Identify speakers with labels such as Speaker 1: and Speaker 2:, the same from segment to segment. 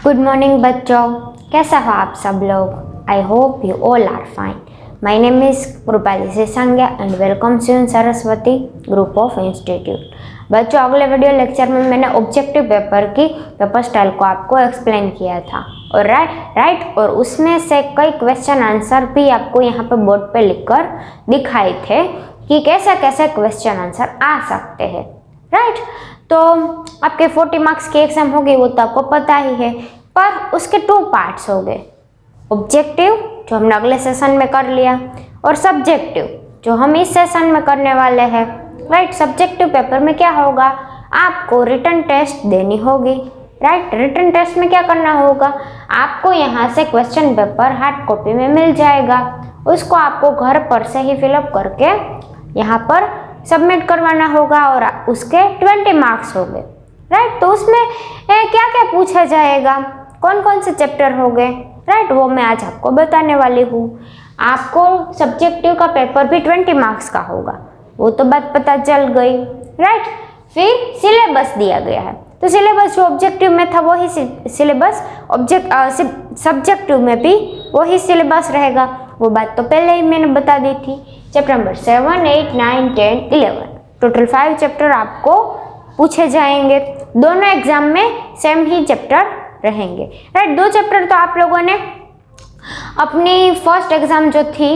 Speaker 1: Good morning बच्चों, कैसा हो आप सब लोग। I hope you all are fine. My name is Kripali Sisangiya and welcome to Saraswati group of institute. बच्चों, अगले वीडियो लेक्चर में मैंने ऑब्जेक्टिव पेपर की पेपर स्टाइल को आपको एक्सप्लेन किया था और राइट और उसमें से कई क्वेश्चन आंसर भी आपको यहाँ पे बोर्ड पे लिखकर दिखाए थे कि कैसे कैसे क्वेश्चन आंसर आ सकते हैं। राइट, तो आपके 40 मार्क्स की एग्जाम होगी वो तो आपको पता ही है, पर उसके 2 पार्ट्स हो गए। ऑब्जेक्टिव जो हमने अगले सेशन में कर लिया और सब्जेक्टिव जो हम इस सेशन में करने वाले हैं। राइट, सब्जेक्टिव पेपर में क्या होगा, आपको रिटन टेस्ट देनी होगी। राइट, रिटन टेस्ट में क्या करना होगा, आपको यहाँ से क्वेश्चन पेपर हार्ड कॉपी में मिल जाएगा, उसको आपको घर पर से ही फिलअप करके यहाँ पर सबमिट करवाना होगा और उसके 20 मार्क्स हो गए। राइट, तो उसमें क्या क्या पूछा जाएगा, कौन कौन से चैप्टर हो गए, राइट, वो मैं आज आपको बताने वाली हूँ। आपको सब्जेक्टिव का पेपर भी 20 मार्क्स का होगा, वो तो बात पता चल गई। राइट, फिर सिलेबस दिया गया है, तो सिलेबस जो ऑब्जेक्टिव में था वही सिलेबस सब्जेक्टिव में भी वही सिलेबस रहेगा, वो बात तो पहले ही मैंने बता दी थी। चैप्टर नंबर 7, 8, 9, 10, 11 टोटल 5 चैप्टर आपको पूछे जाएंगे। दोनों एग्जाम में सेम ही चैप्टर रहेंगे। राइट, 2 चैप्टर तो आप लोगों ने अपनी फर्स्ट एग्जाम जो थी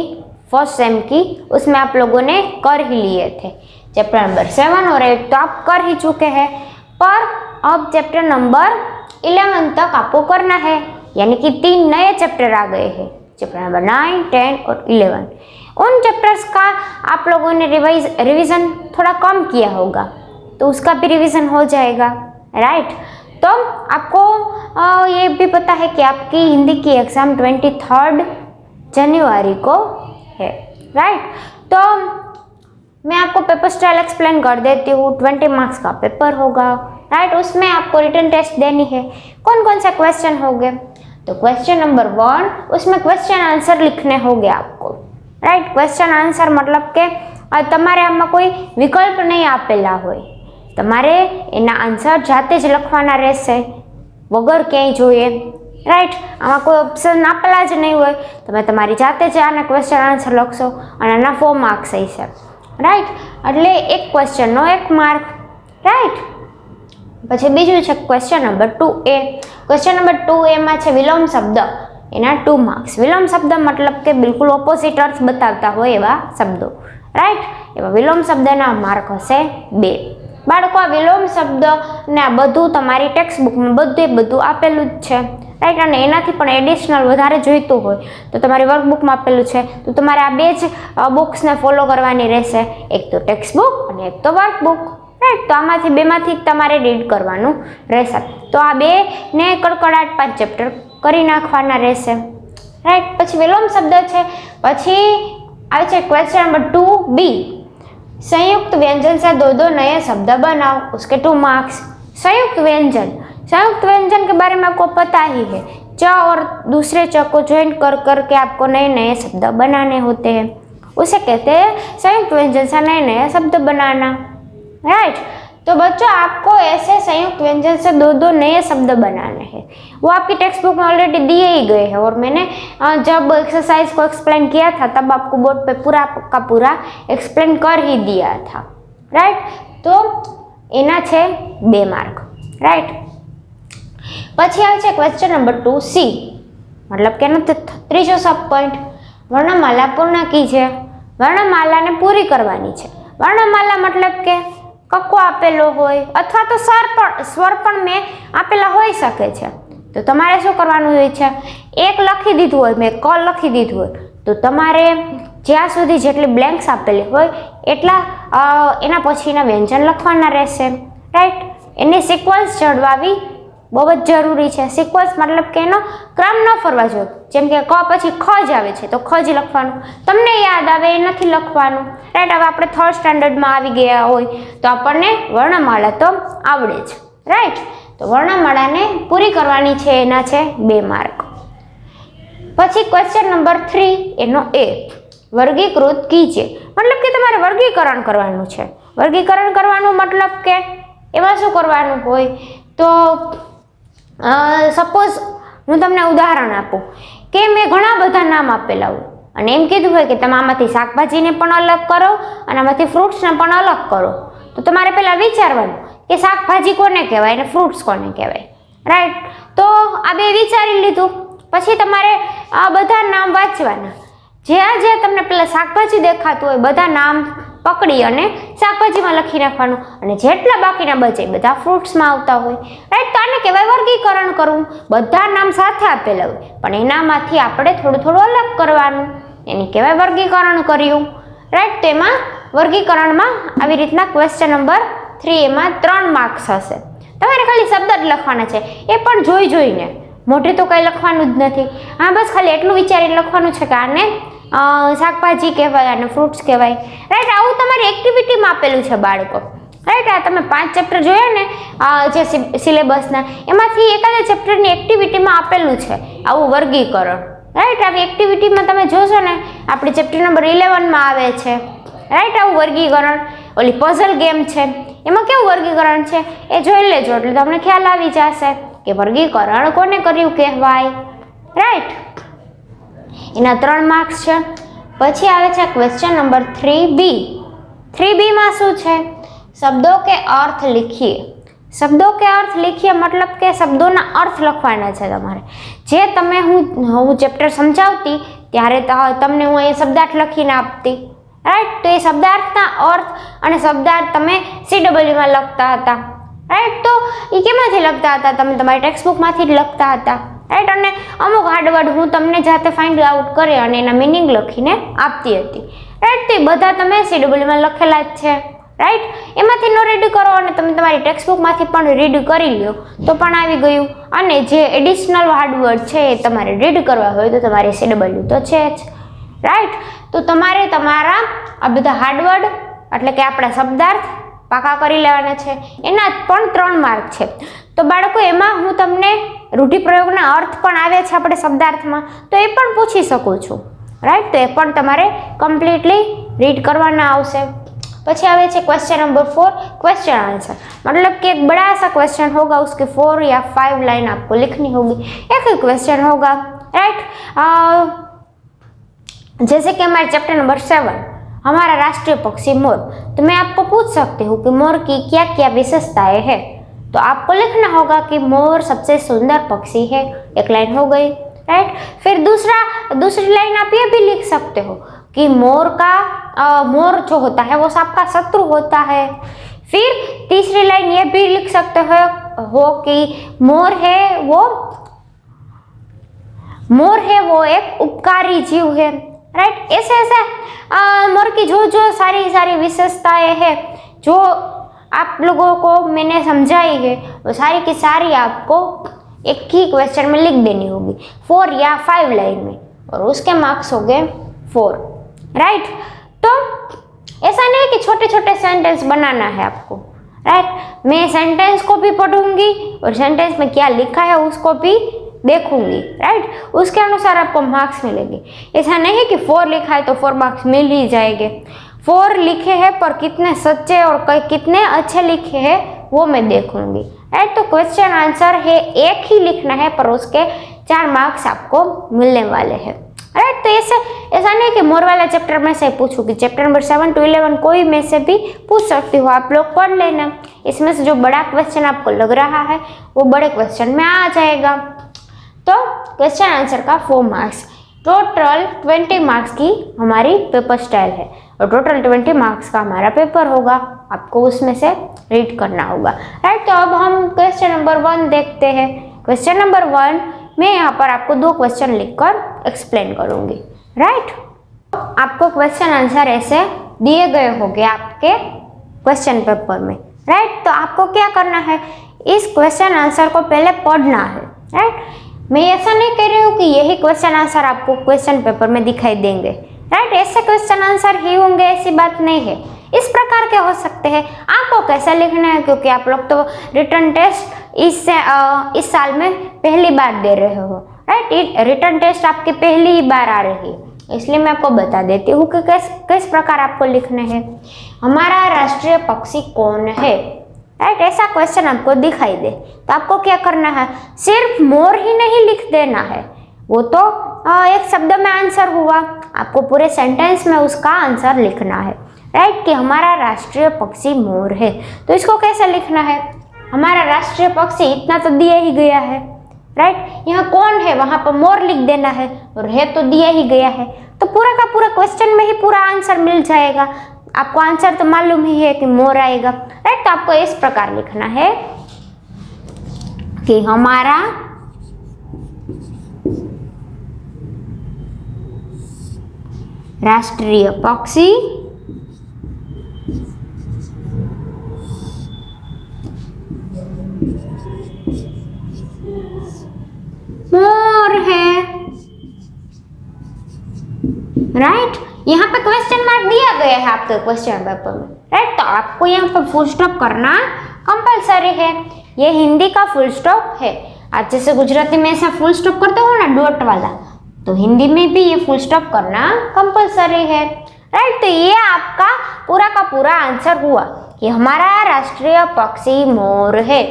Speaker 1: फर्स्ट सेम की उसमें आप लोगों ने कर ही लिए थे। चैप्टर नंबर 7 और 8 तो आप कर ही चुके हैं, पर अब चैप्टर नंबर 11 तक आपको करना है, यानी कि 3 नए चैप्टर आ गए हैं। चैप्टर नंबर 9, 10 और 11 उन चैप्टर्स का आप लोगों ने रिवीजन थोड़ा कम किया होगा, तो उसका भी रिवीजन हो जाएगा। राइट, तो आपको ये भी पता है कि आपकी हिंदी की एग्ज़ाम 23 जनवरी को है। राइट, तो मैं आपको पेपर स्टाइल एक्सप्लेन कर देती हूँ। 20 मार्क्स का पेपर होगा। राइट, उसमें आपको रिटन टेस्ट देनी है। कौन कौन से क्वेश्चन होंगे, तो क्वेश्चन नंबर 1 उसमें क्वेश्चन आंसर लिखने होंगे आपको। राइट, क्वेश्चन आंसर मतलब के તમારે આમાં કોઈ વિકલ્પ નહીં આપેલા હોય, તમારે એના આન્સર જાતે જ લખવાના રહેશે વગર ક્યાંય જોઈએ। રાઈટ, આમાં કોઈ ઓપ્શન આપેલા જ નહીં હોય, તમે તમારી જાતે જ આના ક્વેશ્ચન આન્સર લખશો અને આના 4 માર્ક્સ હશે। રાઈટ, એટલે એક ક્વેશ્ચનનો 1 માર્ક। રાઈટ, પછી બીજું છે question number 2A। Question number 2A માં છે વિલોમ શબ્દ, એના 2 માર્ક્સ। વિલોમ શબ્દ મતલબ કે બિલકુલ ઓપોઝિટ અર્થ બતાવતા હોય એવા શબ્દો। રાઈટ, એવા વિલોમ શબ્દના માર્ક હશે 2। બાળકો, આ વિલોમ શબ્દ ને આ બધું તમારી ટેક્સ્ટ બુકમાં બધું આપેલું જ છે। રાઈટ, અને એનાથી પણ એડિશનલ વધારે જોઈતું હોય તો તમારી વર્કબુકમાં આપેલું છે, તો તમારે આ 2 જ બુક્સને ફોલો કરવાની રહેશે, એક તો ટેક્સ્ટ બુક અને એક તો વર્કબુક। રાઈટ, તો આમાંથી 2માંથી તમારે રીડ કરવાનું રહેશે। તો આ 2 ને કડકડાટ 5 ચેપ્ટર કરી નાખવાના રહેશે। રાઈટ, પછી વિલોમ શબ્દ છે, પછી આવે છે क्वेश्चन नंबर 2B। संयुक्त व्यंजन से 2 नए शब्द बनाओ, उसके 2 मार्क्स। संयुक्त व्यंजन के बारे में आपको पता ही है, च और दूसरे च को ज्वाइन कर करके आपको नए नए शब्द बनाने होते हैं, उसे कहते हैं संयुक्त व्यंजन से नए नए शब्द बनाना। राइट, तो बच्चों आपको ऐसे संयुक्त व्यंजन से 2 नए शब्द बनाने हैं, वो आपकी टेक्स्ट बुक में ऑलरेडी दिए ही गए हैं और मैंने जब एक्सरसाइज को एक्सप्लेन किया था तब आपको बोर्ड पे पूरा का पूरा एक्सप्लेन कर ही दिया था। राइट, तो एना छे 2 मार्क। राइट, પછી આવે છે क्वेश्चन नंबर 2C, मतलब કે ત્રીજો सब पॉइंट, વર્ણમાલા પૂર્ણ कीजिए। વર્ણમાલાને પૂરી કરવાની છે। વર્ણમાલા मतलब કે કક્કો આપેલો હોય અથવા તો સ્વર પણ મેં આપેલા હોઈ શકે છે, તો તમારે શું કરવાનું હોય છે, એક લખી દીધું હોય, મેં ક લખી દીધું હોય, તો તમારે જ્યાં સુધી જેટલી બ્લેન્ક્સ આપેલી હોય એટલા એના પછીના વ્યંજન લખવાના રહેશે। રાઈટ, એની સિક્વન્સ જળવાવી બહુ જ જરૂરી છે। સિક્વન્સ मतलब કે એનો ક્રમ ન ફરવા જોઈએ, જેમ કે ક પછી ખ જ આવે છે તો ખ જ લખવાનું, તમને યાદ આવે એ નથી લખવાનું। રાઈટ, હવે આપણે 3rd સ્ટાન્ડર્ડમાં આવી ગયા હોય તો આપણને વર્ણમાળા તો આવડે જ। રાઈટ, તો વર્ણમાળાને પૂરી કરવાની છે, એના છે 2 માર્ક। પછી ક્વેશ્ચન નંબર 3 એનો A, વર્ગીકૃત कीजिए, मतलब કે તમારે વર્ગીકરણ કરવાનું છે। વર્ગીકરણ કરવાનું मतलब કે એમાં શું કરવાનું હોય, તો સપોઝ હું તમને ઉદાહરણ આપું કે મેં ઘણા બધા નામ આપેલા હોય અને એમ કીધું હોય કે તમે આમાંથી શાકભાજીને પણ અલગ કરો અને આમાંથી ફ્રૂટ્સને પણ અલગ કરો, તો તમારે પહેલાં વિચારવાનું કે શાકભાજી કોને કહેવાય અને ફ્રૂટ્સ કોને કહેવાય, રાઈટ? તો આ બે વિચારી લીધું પછી તમારે આ બધા નામ વાંચવાના. જ્યાં તમને પેલા શાકભાજી દેખાતું હોય બધા નામ પકડી અને શાકભાજીમાં લખી નાખવાનું અને જેટલા બાકીના બચે બધા ફ્રૂટ્સમાં આવતા હોય, રાઈટ? તો આને કહેવાય વર્ગીકરણ કરવું. બધા નામ સાથે આપેલા હોય પણ એનામાંથી આપણે થોડું થોડું અલગ કરવાનું, એને કહેવાય વર્ગીકરણ કર્યું, રાઈટ? તો એમાં વર્ગીકરણમાં આવી રીતના ક્વેશ્ચન નંબર 3 એમાં 3 માર્ક્સ હશે. તમારે ખાલી શબ્દ જ લખવાના છે, એ પણ જોઈને, મોઢે તો કંઈ લખવાનું જ નથી. હા, બસ ખાલી એટલું વિચારીને લખવાનું છે કે આને શાકભાજી કહેવાય અને ફ્રૂટ્સ કહેવાય, રાઈટ? આવું તમારી એક્ટિવિટીમાં આપેલું છે બાળકો, રાઈટ? આ તમે 5 ચેપ્ટર જોયા ને જે સિલેબસના, એમાંથી એકાદા ચેપ્ટરની એક્ટિવિટીમાં આપેલું છે આવું વર્ગીકરણ, રાઈટ? આવી એક્ટિવિટીમાં તમે જોશો ને આપણી ચેપ્ટર નંબર 11માં આવે છે, રાઈટ? આવું વર્ગીકરણ. ઓલી પઝલ ગેમ છે એમાં કેવું વર્ગીકરણ છે એ જોઈ લેજો એટલે તમને ખ્યાલ આવી જશે કે વર્ગીકરણ કોને કર્યું કહેવાય, રાઈટ? એના 3 માર્ક્સ છે. પછી આવે છે ક્વેશ્ચન નંબર 3B. 3Bમાં શું છે? શબ્દો કે અર્થ લીખીએ. શબ્દો કે અર્થ લીખીએ મતલબ કે શબ્દોના અર્થ લખવાના છે તમારે. જે તમે હું ચેપ્ટર સમજાવતી ત્યારે તમને હું એ શબ્દાર્થ લખીને આપતી, રાઈટ? તો એ શબ્દાર્થના અર્થ અને શબ્દાર્થ તમે CWમાં લખતા હતા, રાઈટ? તો એ કેમાંથી લખતા હતા? તમે તમારી ટેક્સ્ટબુકમાંથી જ લખતા હતા, રાઈટ? અને અમુક હાર્ડવર્ડ હું તમને જાતે ફાઇન્ડ આઉટ કરી અને એના મિનિંગ લખીને આપતી હતી, રાઈટ? તો એ બધા તમે CWમાં લખેલા જ છે, રાઈટ? એમાંથી નો રીડ કરો અને તમે તમારી ટેક્સ્ટબુકમાંથી પણ રીડ કરી લો તો પણ આવી ગયું. અને જે એડિશનલ હાર્ડવર્ડ છે એ તમારે રીડ કરવા હોય તો તમારે CW તો છે જ, રાઈટ? તો તમારે તમારા આ બધા હાર્ડવર્ડ એટલે કે આપણા શબ્દાર્થ પાકા કરી લેવાના છે. એના પણ 3 માર્ક છે. તો બાળકો એમાં હું તમને રૂઢિપ્રયોગના અર્થ પણ આવે છે આપણે શબ્દાર્થમાં, તો એ પણ પૂછી શકું છું, રાઈટ? તો એ પણ તમારે કમ્પ્લીટલી રીડ કરવાના આવશે. પછી આવે છે क्वेश्चन नंबर 4, क्वेश्चन आंसर. मतलब कि एक बड़ा सा क्वेश्चन होगा, उसके 4 या 5 लाइन आपको लिखनी होगी. एक ही क्वेश्चन होगा, राइट? जैसे कि हमारे चैप्टर नंबर 7 हमारा राष्ट्रीय पक्षी मोर, तो मैं आपको पूछ सकती हूँ कि मोर की क्या क्या विशेषताएं हैं. तो आपको लिखना होगा कि मोर सबसे सुंदर पक्षी है. एक लाइन हो गई, राइट? फिर दूसरी लाइन आप ये भी लिख सकते हो कि मोर जो होता है वो सबका शत्रु होता है. फिर तीसरी लाइन ये भी लिख सकते हो कि मोर है वो एक उपकारी जीव है, राइट? ऐसे मोर की जो सारी विशेषताएं है जो आप लोगों को मैंने समझाई है वो सारी की सारी आपको एक ही क्वेश्चन में लिख देनी होगी 4 या 5 लाइन में, और उसके मार्क्स हो गए 4, राइट? तो ऐसा नहीं कि छोटे छोटे सेंटेंस बनाना है आपको, राइट? मैं सेंटेंस को भी पढ़ूंगी और सेंटेंस में क्या लिखा है उसको भी देखूंगी, राइट? उसके अनुसार आपको मार्क्स मिलेंगे. ऐसा नहीं कि 4 लिखा है तो 4 मार्क्स मिल ही जाएंगे. 4 लिखे हैं पर कितने सच्चे और कितने अच्छे लिखे हैं वो मैं देखूंगी, राइट? तो क्वेश्चन आंसर है एक ही लिखना है पर उसके 4 मार्क्स आपको मिलने वाले हैं, राइट? तो ऐसा नहीं कि मोर वाला चैप्टर में से पूछूंगी. चैप्टर नंबर 7 to 11 कोई में से भी पूछ सकती हूँ, आप लोग पढ़ लेना. इसमें से जो बड़ा क्वेश्चन आपको लग रहा है वो बड़े क्वेश्चन में आ जाएगा. तो क्वेश्चन आंसर का 4 मार्क्स, टोटल 20 मार्क्स की हमारी पेपर स्टाइल है और टोटल 20 मार्क्स का हमारा पेपर होगा. आपको उसमें से रीड करना होगा, राइट? तो अब हम क्वेश्चन नंबर 1 देखते हैं. क्वेश्चन नंबर 1 मैं यहाँ पर आपको 2 क्वेश्चन लिखकर एक्सप्लेन करूँगी, राइट? आपको क्वेश्चन आंसर ऐसे दिए गए होंगे आपके क्वेश्चन पेपर में, राइट? तो आपको क्या करना है, इस क्वेश्चन आंसर को पहले पढ़ना है, राइट? मैं ऐसा नहीं कह रही हूँ कि यही क्वेश्चन आंसर आपको क्वेश्चन पेपर में दिखाई देंगे, राइट? ऐसे क्वेश्चन आंसर ही होंगे ऐसी बात नहीं है. इस प्रकार के हो सकते हैं. आपको कैसे लिखना है, क्योंकि आप लोग तो रिटर्न टेस्ट इस साल में पहली बार दे रहे हो, राइट? रिटर्न टेस्ट आपकी पहली ही बार आ रही है, इसलिए मैं आपको बता देती हूँ कि किस प्रकार आपको लिखना है. हमारा राष्ट्रीय पक्षी कौन है, राइट। ऐसा क्वेश्चन आपको दिखाई दे तो आपको क्या करना है, सिर्फ मोर ही नहीं लिख देना है, वो तो एक शब्द में आंसर हुआ, आपको पूरे सेंटेंस में उसका आंसर लिखना है, राइट। कि हमारा राष्ट्रीय पक्षी मोर है, तो इसको कैसे लिखना है, हमारा राष्ट्रीय पक्षी इतना तो दिया ही गया है, राइट। यहाँ कौन है, वहां पर मोर लिख देना है, और है तो दिया ही गया है, तो पूरा का पूरा क्वेश्चन में ही पूरा आंसर मिल जाएगा। आपको आंसर तो मालूम ही है कि मोर आएगा, राइट। तो आपको इस प्रकार लिखना है कि हमारा राष्ट्रीय पक्षी मोर है, राइट। यहाँ पे क्वेश्चन मार्क दिया गया है आपके क्वेश्चन पेपर में, राइट। तो आपको यहाँ पर फुल स्टॉप करना कंपलसरी है, ये हिंदी का फुल स्टॉप है। आज जैसे गुजराती में ऐसा फुल स्टॉप करते हो ना डॉट वाला, तो हिंदी में भी ये फुल स्टॉप करना कंपलसरी है, राइट। तो ये आपका पूरा का पूरा आंसर हुआ कि हमारा राष्ट्रीय पक्षी मोर है,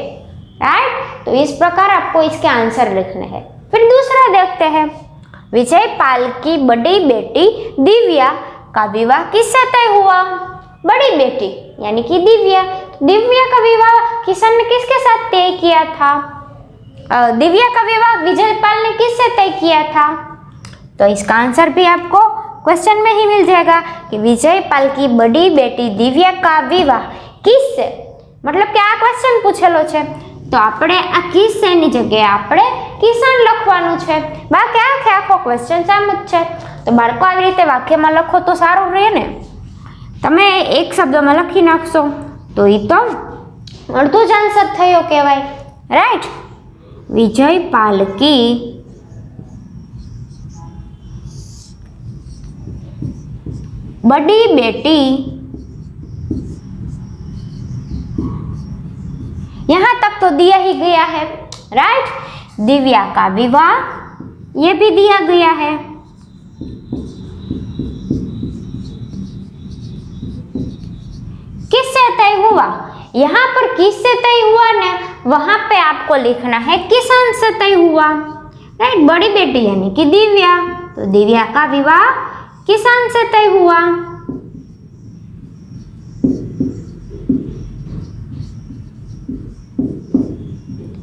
Speaker 1: राइट। तो इस प्रकार आपको इसके आंसर लिखने हैं। फिर दूसरा देखते हैं, विजय पाल की बड़ी बेटी दिव्या का विवाह किससे तय हुआ। बड़ी बेटी यानी कि दिव्या, दिव्या का विवाह किशन ने किसके साथ तय किया था, दिव्या का विवाह विजय पाल ने किससे तय किया था। तो इसका आंसर भी आपको क्वेश्चन में ही मिल जाएगा कि विजय पाल की बड़ी बेटी दिव्या का विवाह किससे, मतलब કે આ ક્વેશ્ચન પૂછેલો છે તો આપણે આ કિસેની જગ્યાએ આપણે કિશન લખવાનું છે, બાકી આખે આખો ક્વેશ્ચન સામ જ છે। તો બાળકો આવી રીતે વાક્યમાં લખો તો સારું રહે ને, તમે એક શબ્દમાં લખી નાખશો તો એ તો અડધું જ આન્સર થયો કહેવાય, રાઈટ। વિજય પાલ की बड़ी बेटी, यहां तक तो दिया ही गया है, राइट। दिव्या का विवाह ये भी दिया गया है, किससे तय हुआ, यहां पर किससे तय हुआ ने वहां पे आपको लिखना है किसान से तय हुआ, राइट। बड़ी बेटी यानी कि दिव्या, तो दिव्या का विवाह किसान से तय हुआ,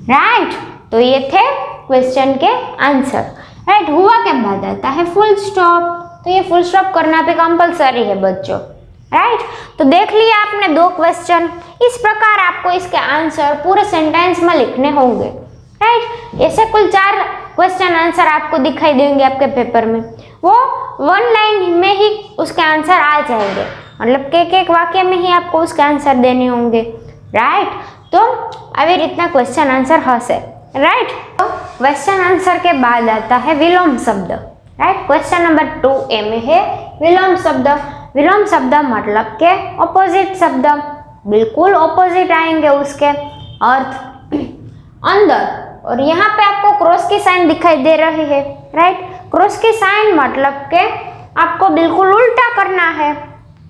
Speaker 1: राइट। तो ये थे क्वेश्चन के आंसर, राइट। हुआ के बाद आता है फुल स्टॉप, तो ये फुल स्टॉप करना भी कंपलसरी है बच्चों, राइट। तो देख लिया आपने दो क्वेश्चन, इस प्रकार आपको इसके आंसर पूरे सेंटेंस में लिखने होंगे, राइट। ऐसे कुल 4 क्वेश्चन आंसर आपको दिखाई देंगे आपके पेपर में, वो 1 लाइन में ही उसके आंसर आ जाएंगे, मतलब कि एक वाक्य में ही आपको उसके आंसर देने होंगे, राइट। तो આવી રીતના क्वेश्चन आंसर હશે, राइट। तो क्वेश्चन आंसर के बाद आता है विलोम शब्द, राइट। क्वेश्चन नंबर 2 ए में है विलोम शब्द। विलोम शब्द मतलब के ऑपोजिट शब्द, बिल्कुल ऑपोजिट आएंगे उसके अर्थ अंदर, और यहाँ पे आपको क्रॉस की साइन दिखाई दे रही है, राइट। क्रॉस की साइन मतलब के आपको बिल्कुल उल्टा करना है,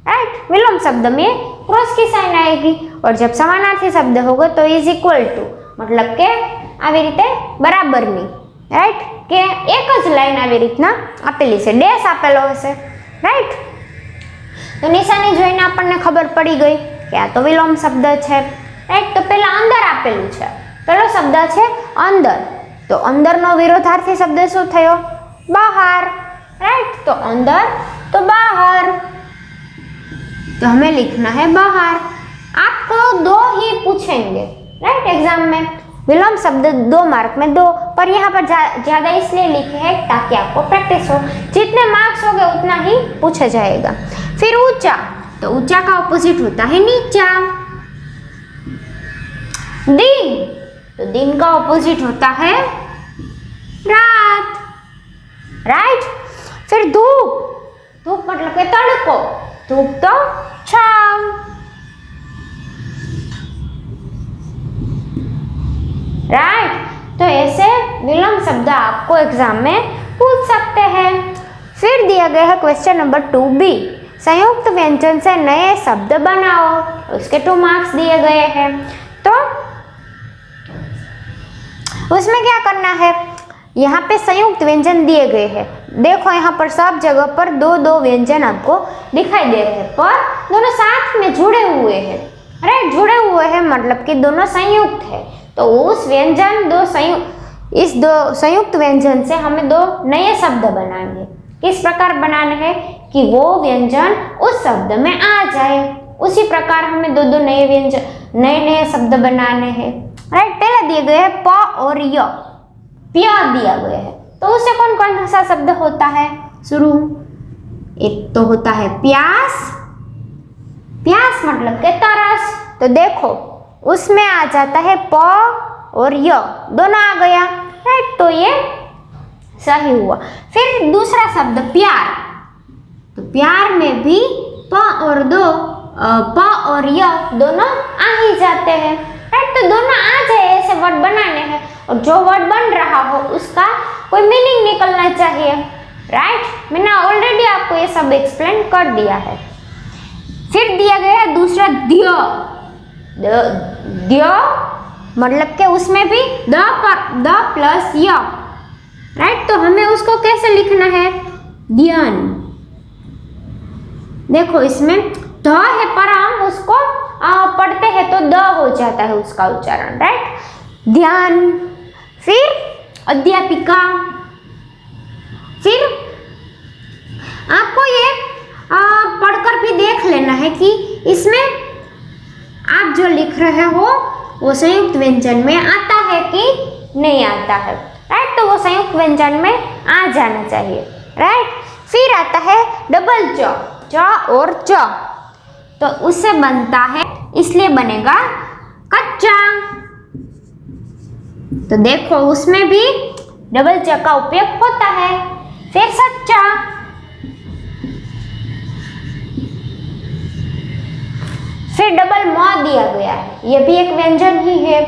Speaker 1: राइट। विलोम शब्द में क्रॉस की साइन आएगी, और जब समानार्थी शब्द होगा तो इज इक्वल टू मतलब के આવી રીતે બરાબરની, રાઈટ। કે એક જ લાઈન આવી રીતના આપેલી છે, ડેશ આપેલો હશે, રાઈટ। તો નિશાની જોઈને આપણને ખબર પડી ગઈ કે આ તો વિલોમ શબ્દ છે, રાઈટ। તો પહેલા અંદર આપેલું છે, પહેલો શબ્દ છે અંદર, તો અંદરનો વિરોધાર્થી શબ્દ શું થયો, બહાર, राइट। तो अंदर तो बाहर, तो हमें लिखना है बाहर। आपको 2 ही पूछेंगे, राइट, एग्जाम में। विलोम शब्द 2 मार्क में 2, पर यहाँ पर ज्यादा इसलिए लिखे हैं ताकि आपको प्रैक्टिस हो, जितने मार्क्स हो गए उतना ही पूछा जाएगा। फिर ऊंचा, तो ऊंचा का ऑपोजिट होता है नीचा। दिन, तो दिन का ऑपोजिट होता है रात, राइट। फिर धूप, धूप मतलब के तड़को, धूप तो छाव, राइट। तो ऐसे विलोम शब्द आपको एग्जाम में पूछ सकते हैं। फिर दिया गया है क्वेश्चन नंबर 2B, संयुक्त व्यंजन से नए शब्द बनाओ, उसके 2 मार्क्स दिए गए हैं। तो उसमें क्या करना है, यहाँ पे संयुक्त व्यंजन दिए गए हैं। देखो यहाँ पर सब जगह पर दो दो व्यंजन आपको दिखाई दे रहे हैं, पर दोनों साथ में जुड़े हुए हैं। राइट, जुड़े हुए हैं मतलब कि दोनों संयुक्त है। तो उस व्यंजन इस दो संयुक्त व्यंजन से हमें दो नए शब्द बनाने। किस प्रकार बनाने हैं कि वो व्यंजन उस शब्द में आ जाए। उसी प्रकार हमें दो दो नए व्यंजन, नए नए शब्द बनाने हैं। राइट, पहले दिए गए हैं प और य, प्या दिया गया है, तो उससे कौन कौन सा शब्द होता है शुरू? एक तो होता है प्यास, प्यास मतलब के तरस। तो देखो उसमें आ जाता है प और य, दोनों आ गया। राइट, तो ये सही हुआ। फिर दूसरा शब्द प्यार, तो प्यार में भी प और य दोनों आ ही जाते हैं। राइट, तो दोनों आ जाए ऐसे वर्ड बनाने हैं, और जो वर्ड बन रहा हो उसका कोई मीनिंग निकलना चाहिए। राइट, मैंने ऑलरेडी आपको ये सब एक्सप्लेन कर दिया है। फिर दिया गया है दूसरा द्य, द्य मतलब कि उसमें भी द प्लस य। राइट, तो हमें उसको कैसे लिखना है? ध्यान। देखो इसमें ध है पर हम उसको पढ़ते हैं तो द हो जाता है उसका उच्चारण। राइट, ध्यान। फिर अध्यापिका। फिर आपको ये पढ़कर भी देख लेना है कि इसमें आप जो लिख रहे हो वो संयुक्त व्यंजन में आता है कि नहीं आता है। राइट, तो वो संयुक्त व्यंजन में आ जाना चाहिए। राइट, फिर आता है डबल च, च और च, तो उससे बनता है, इसलिए बनेगा कच्चा। तो देखो उसमें भी डबल च का उपयोग होता है। फिर सच्चा, फिर डबल म दिया गया है, ये भी एक व्यंजन ही है।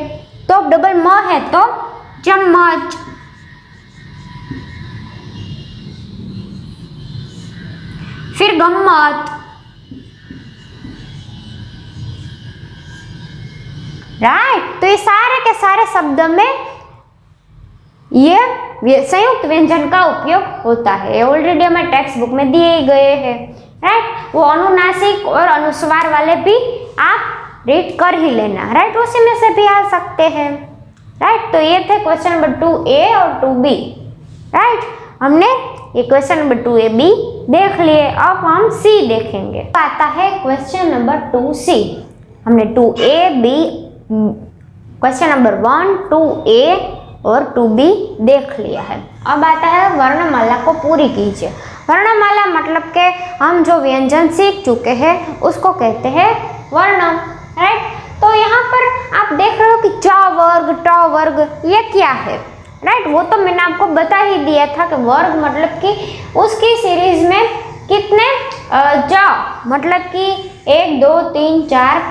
Speaker 1: तो डबल म है तो चम्मच। फिर गम्मत। राइट, तो ये सारे के सारे शब्द में ये संयुक्त व्यंजन का उपयोग होता है। ऑलरेडी हमें टेक्स्ट बुक में दिए गए हैं। राइट, वो अनुनासिक और अनुस्वार वाले भी आप रीड कर ही लेना। राइट, उसी में से भी आ सकते हैं। राइट, तो ये थे क्वेश्चन नंबर 2A और 2B। राइट, हमने ये क्वेश्चन नंबर 2AB देख लिए। अब हम C देखेंगे। आता है क्वेश्चन नंबर 2C। हमने 2AB क्वेश्चन नंबर 1, 2A और 2B देख लिया है। अब आता है वर्णमाला को पूरी कीजिए। वर्णमाला मतलब के हम जो व्यंजन सीख चुके हैं उसको कहते हैं वर्णम। राइट, तो यहाँ पर आप देख रहे हो कि च वर्ग, ट वर्ग, ये क्या है? राइट, वो तो मैंने आपको बता ही दिया था कि वर्ग मतलब कि उसकी सीरीज में कितने च मतलब कि 1, 2, 3, 4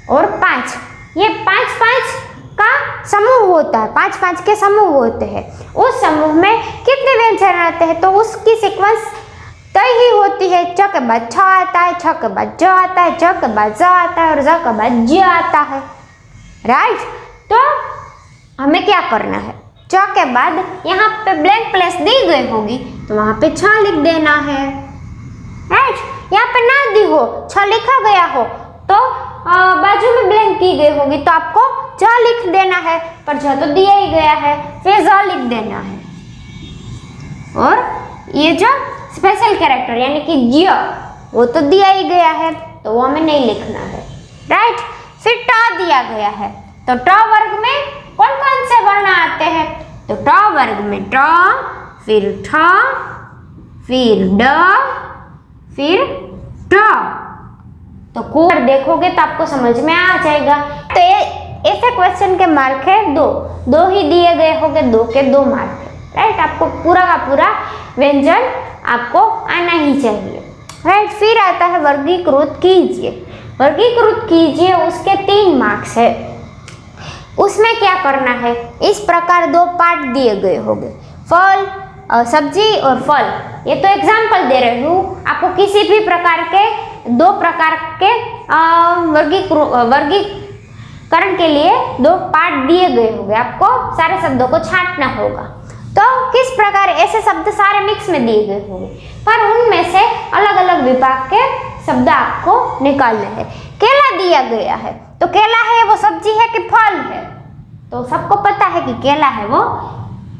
Speaker 1: और 5, ये 5 का समूह होता है। 5 के समूह होते हैं। उस समूह में कितने व्यंजन आते हैं तो उसकी सीक्वेंस तय ही होती है। च के बाद छ आता है, छ के बाद ज आता है, ज के बाद ज आता है और ज के बाद ज आता है। राइट, तो हमें क्या करना है? च के बाद यहाँ पे ब्लैंक प्लेस दी गई होगी तो वहाँ पे छ लिख देना है। राइट, यहाँ पे ना दी हो, छ लिखा गया हो तो बाजू में ब्लैंक की गई होगी तो आपको ज लिख देना है, पर ज तो दिया ही गया है, फिर ज लिख देना है। और ये जो स्पेशल कैरेक्टर यानी कि ज वो तो दिया ही गया है तो वो हमें नहीं लिखना है। राइट, फिर ट दिया गया है तो ट वर्ग में कौन कौन से वर्ण आते हैं? तो ट वर्ग में ट, फिर ठ, फिर ड, फिर ट। तो कोड देखोगे तो आपको समझ में आ जाएगा। तो ऐसे क्वेश्चन के मार्क है 2 ही दिए गए होंगे, 2 के 2 मार्क है। राइट, आपको पूरा का पूरा व्यंजन आपको आना ही चाहिए। राइट, फिर आता है वर्गीकृत कीजिए। वर्गीकृत कीजिए, उसके 3 मार्क्स है। उसमें क्या करना है? इस प्रकार 2 पार्ट दिए गए होंगे, फल, सब्जी और फल। ये तो एग्जाम्पल दे रही हूँ, आपको किसी भी प्रकार के 2 प्रकार के करण के लिए 2 पार्ट दिए गए होंगे, आपको सारे शब्दों को छांटना होगा। तो किस प्रकार ऐसे शब्द सारे मिक्स में दिए गए होंगे, पर उनमें से अलग अलग विभाग के शब्द आपको निकालने हैं। केला दिया गया है, तो केला है वो सब्जी है कि फल है? तो सबको पता है कि केला है वो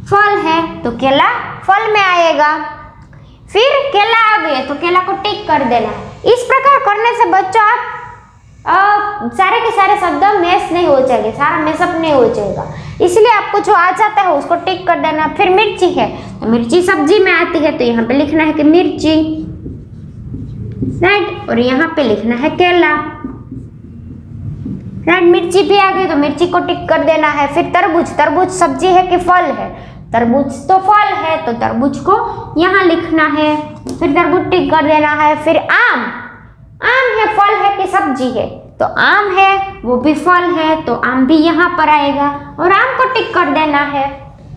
Speaker 1: फल है, तो केला फल में आएगा। फिर केला आ गया तो केला को टिक कर देना है। इस प्रकार करने से बच्चों आप सारे के सारे शब्द मैच नहीं हो जाएंगे, सारा मैचअप नहीं हो जाएगा, इसलिए आपको जो आ जाता है उसको टिक कर देना। फिर मिर्ची है, तो मिर्ची सब्जी में आती है, तो यहाँ पे लिखना है कि मिर्ची, राइट, और यहाँ पे लिखना है केला, राइट। मिर्ची भी आ गई तो मिर्ची को टिक कर देना है। फिर तरबूज, तरबूज सब्जी है कि फल है? तरबूज तो फल है, तो तरबूज को यहाँ लिखना है, फिर तरबूज टिक कर देना है। फिर आम, आम है फल है कि सब्जी है? तो आम है वो भी फल है, तो आम भी यहाँ पर आएगा और आम को टिक कर देना है,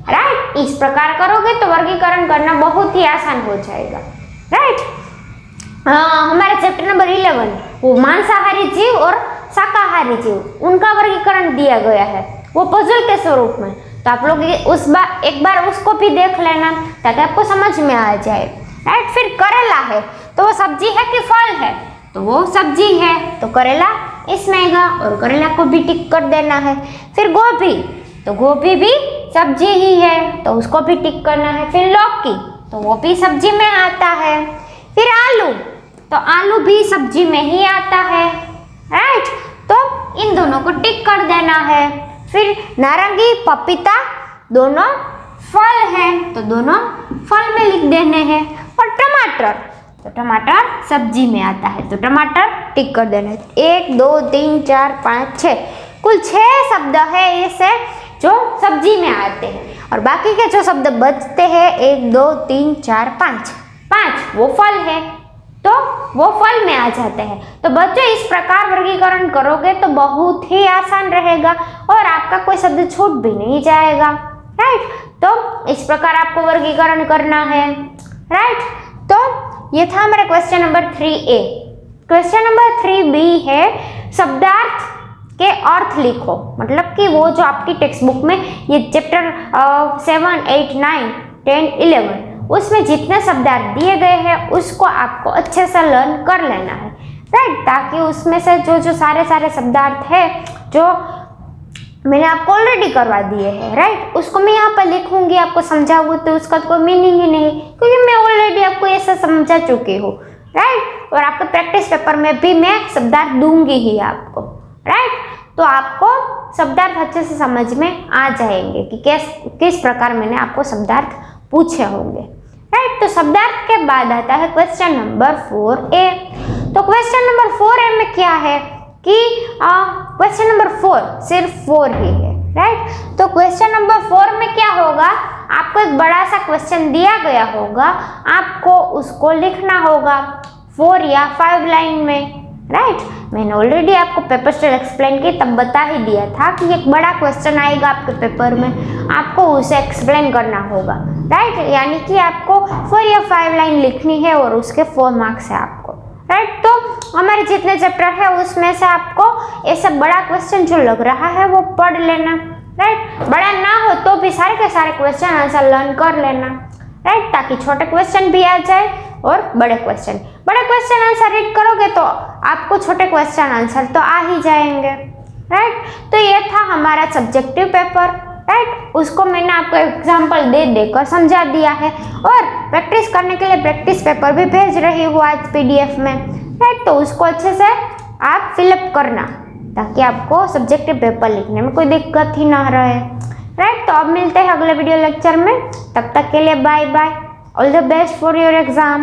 Speaker 1: राइट। इस प्रकार करोगे तो वर्गीकरण करना बहुत ही आसान हो जाएगा, राइट। हमारे चैप्टर नंबर 11 वो मांसाहारी जीव और शाकाहारी जीव, उनका वर्गीकरण दिया गया है वो पजल के स्वरूप में, तो आप लोग एक बार उसको भी देख लेना ताकि आपको समझ में आ जाए, राइट। फिर करेला है, तो वो सब्जी है कि फल है? तो वो सब्जी है, तो करेला इसमें आएगा और करेला को भी टिक कर देना है। फिर गोभी, तो गोभी भी सब्जी ही है, तो उसको भी टिक करना है। फिर लौकी, तो वो भी सब्जी में आता है। फिर आलू, तो आलू भी सब्जी में ही आता है, राइट, तो इन दोनों को टिक कर देना है। फिर नारंगी, पपीता दोनों फल हैं, तो दोनों फल में लिख देने हैं। और टमाटर, तो टमाटर सब्जी में आता है, तो टमाटर टिक कर देना है। 1 2 3 4 5 6 कुल 6 शब्द है ऐसे जो सब्जी में आते हैं, और बाकी के जो शब्द बचते हैं 1 2 3 4 5 वो फल है, तो वो फल में आ जाते हैं। तो बच्चों इस प्रकार वर्गीकरण करोगे तो बहुत ही आसान रहेगा और आपका कोई शब्द छूट भी नहीं जाएगा, राइट। तो इस प्रकार आपको वर्गीकरण करना है, राइट। तो ये था हमारा question number 3A। Question number 3B है शब्दार्थ के अर्थ लिखो, मतलब कि वो जो आपकी टेक्स्ट बुक में ये चैप्टर 7 8 9 10 11 उसमें जितने शब्दार्थ दिए गए हैं उसको आपको अच्छे से लर्न कर लेना है, राइट, ताकि उसमें से जो सारे शब्दार्थ है जो मैंने आपको ऑलरेडी करवा दिए हैं, राइट, उसको मैं यहाँ पर लिखूंगी, आपको समझाऊंगी, तो उसका कोई मीनिंग ही नहीं, क्योंकि मैं ऑलरेडी आपको ऐसा समझा चुकी हूँ, राइट। और आपके प्रैक्टिस पेपर में भी मैं शब्दार्थ दूंगी ही आपको, राइट। तो आपको शब्दार्थ अच्छे से समझ में आ जाएंगे कि किस प्रकार मैंने आपको शब्दार्थ पूछे होंगे, राइट। तो शब्दार्थ के बाद आता है क्वेश्चन नंबर 4A। तो क्वेश्चन नंबर 4A में क्या है कि क्वेश्चन नंबर 4 सिर्फ 4 ही है, राइट। तो क्वेश्चन नंबर 4 में क्या होगा, आपको एक बड़ा सा क्वेश्चन दिया गया होगा, आपको उसको लिखना होगा 4 या 5 लाइन में, राइट। मैंने ऑलरेडी आपको पेपर स्टाइल एक्सप्लेन की तब बता ही दिया था कि एक बड़ा क्वेश्चन आएगा आपके पेपर में, आपको उसे एक्सप्लेन करना होगा, राइट। यानी कि आपको 4 या 5 लाइन लिखनी है और उसके 4 मार्क्स है आपको, राइट। तो हमारे जितने चैप्टर है उसमें से आपको ऐसा बड़ा क्वेश्चन जो लग रहा है वो पढ़ लेना, राइट। बड़ा ना हो तो भी सारे के सारे क्वेश्चन आंसर लर्न कर लेना, राइट, ताकि छोटे क्वेश्चन भी आ जाए और बड़े क्वेश्चन आंसर रीड करोगे तो आपको छोटे क्वेश्चन आंसर तो आ ही जाएंगे, राइट। तो ये था हमारा सब्जेक्टिव पेपर, राइट। उसको मैंने आपको एग्जाम्पल दे देकर समझा दिया है और प्रैक्टिस करने के लिए प्रैक्टिस पेपर भी भेज रही हूँ आज PDF में, राइट। तो उसको अच्छे से आप फिलअप करना ताकि आपको सब्जेक्टिव पेपर लिखने में कोई दिक्कत ही ना रहे, राइट। तो अब मिलते हैं अगले वीडियो लेक्चर में, तब तक के लिए bye bye, all the best for your exam.